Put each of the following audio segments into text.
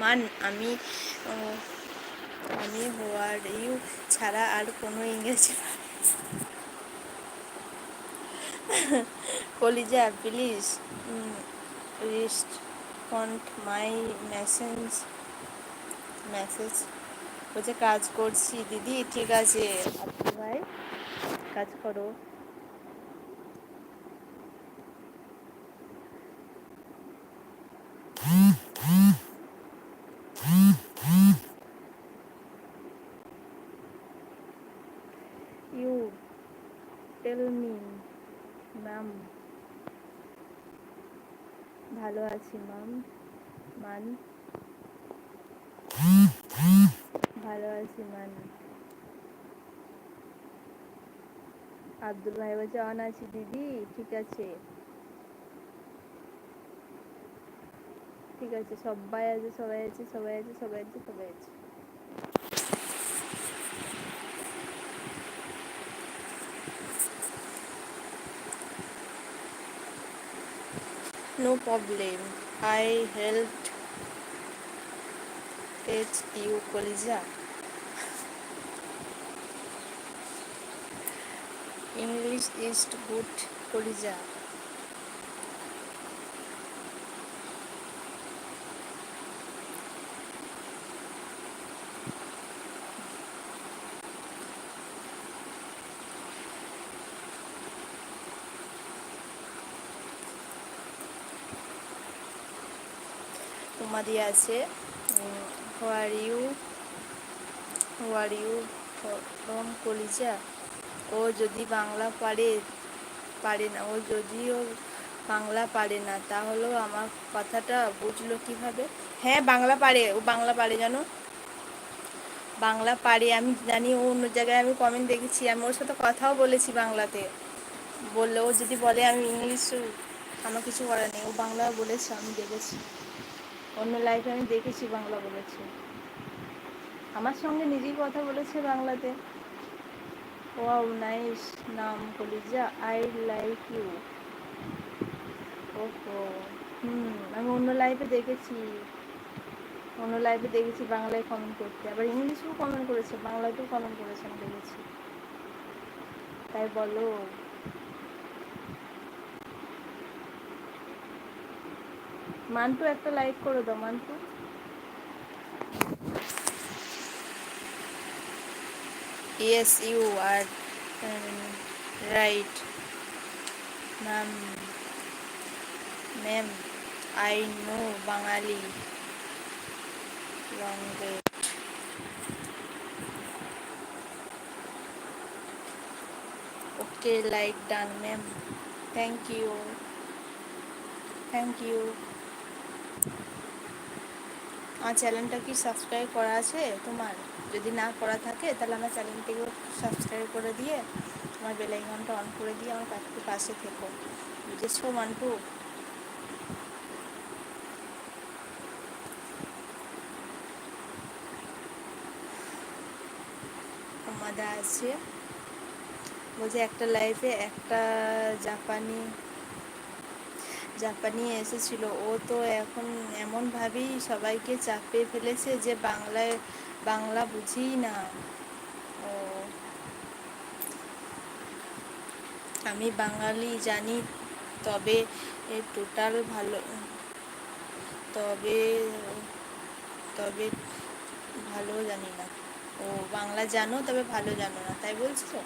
মান আমি আমি হোয়ার ইউ ছাড়া আর কোনো ইংরেজি কলিজা প্লিজ রেসপন্ড মাই মেসেজ বলছে কাজ করছি দিদি। ঠিক আছে আব্দুল ভাই, কাজ করো। You tell me ma'am. ভালো আছি ম্যাম। মান ভালো আছি মান। আব্দুল ভাই বলছে অন আছি দিদি। ঠিক আছে ঠিক আছে, সবাই আছে সবাই আছে সবাই আছে সবাই আছে সবাই আছে। No problem, I help teach you কলিজা। ইংলিশ ইজ গুড কলিজা। তোমাদি আছে হোয়ার ইউ ফ্রম কলিজা। ও যদি বাংলা পারে না, ও যদিও বাংলা পারে না, তাহলেও আমার কথাটা বুঝলো কিভাবে? হ্যাঁ বাংলা পারে, ও বাংলা পারে জানো, বাংলা পারে আমি জানি। ও অন্য জায়গায় আমি কমেন্ট দেখেছি, আমি ওর সাথে কথাও বলেছি বাংলাতে। বললে ও যদি বলে আমি ইংলিশ, আমার কিছু করার নেই। ও বাংলা বলেছে, আমি দেখেছি, অন্য লাইফে আমি দেখেছি বাংলা বলেছে, আমার সঙ্গে নিজেই কথা বলেছে বাংলাতে। ওয়াও নাইস নাম কলিজা, আই লাইক ইউ। ওহো আমি অন্য লাইফে দেখেছি, বাংলায় কমেন্ট করতে, আবার ইংলিশেও কমেন্ট করেছে, বাংলাতেও কমেন্ট করেছে, আমি দেখেছি। তাই বলো। মান্টু একটা লাইক করে দাও Mantu. Yes you are right ma'am. Ma'am I know Bengali language. Okay like done ma'am. Thank you thank you. আমার চ্যানেলটা কি সাবস্ক্রাইব করা আছে তোমার? যদি না করা থাকে তাহলে আমার চ্যানেলটিকে সাবস্ক্রাইব করে দিয়ে আমার বেল আইকনটা অন করে দিয়ে আমার পাশে থেকো, বুঝেছো মান্টু? আমাদের আছে বলছে একটা লাইফে একটা জাপানি জাপানি এসেছিল, ও তো এখন এমনভাবেই সবাইকে চাপে ফেলেছে যে বাংলা বুঝিই না। ও আমি বাঙালি জানি, তবে টোটাল ভালো, তবে তবে ভালো জানি না। ও বাংলা জানো তবে ভালো জানো না, তাই বলছো?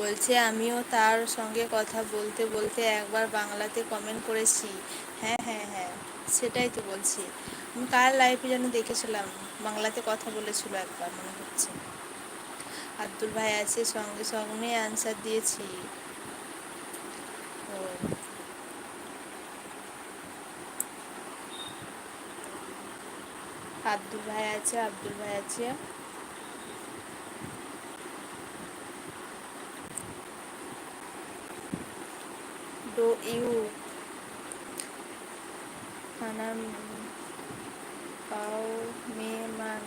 বলছে আমিও তার সঙ্গে কথা বলতে বলতে একবার বাংলাতে কমেন্ট করেছি। হ্যাঁ হ্যাঁ হ্যাঁ, সেটাই তো বলছি। আমি কার লাইফে যেন দেখেছিলাম, বাংলাতে কথা বলেছিল একবার মনে হচ্ছে। আব্দুল ভাই আছে, সঙ্গে সঙ্গে অ্যান্সার দিয়েছি। ও আব্দুল ভাই আছে, আব্দুল ভাই আছে। ডো ইউ খানা পাও মে মান